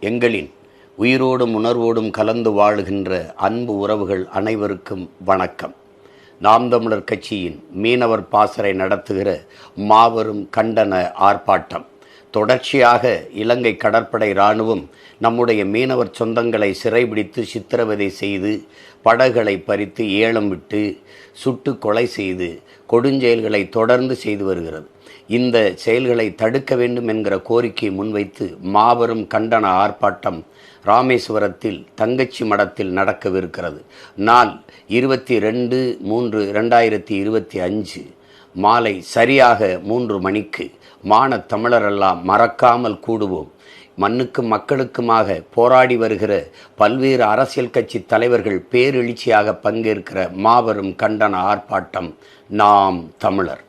எங்களின் உயிரோடும் உணர்வோடும் கலந்து வாழுகின்ற அன்பு உறவுகள் அனைவருக்கும் வணக்கம். நாம் தமிழர் கட்சியின் மீனவர் பாசறை நடத்துகிற மாபெரும் கண்டன ஆர்ப்பாட்டம். தொடர்ச்சியாக இலங்கை கடற்படை இராணுவம் நம்முடைய மீனவர் சொந்தங்களை சிறைபிடித்து சித்திரவதை செய்து படகுகளை பறித்து ஏலம் விட்டு சுட்டு கொலை செய்து கொடுஞ்செயல்களை தொடர்ந்து செய்து வருகிறது. இந்த செயல்களை தடுக்க வேண்டும் என்கிற கோரிக்கையை முன்வைத்து மாபெரும் கண்டன ஆர்ப்பாட்டம் ராமேஸ்வரத்தில் தங்கச்சி மடத்தில் நடக்கவிருக்கிறது. நாள் 22/3/2025 மாலை சரியாக 3 மணிக்கு மானத் தமிழரெல்லாம் மறக்காமல் கூடுவோம். மண்ணுக்கும் மக்களுக்குமாக போராடி வருகிற பல்வேறு அரசியல் கட்சி தலைவர்கள் பேரெழுச்சியாக பங்கேற்கிற மாபெரும் கண்டன ஆர்ப்பாட்டம் நாம் தமிழர்.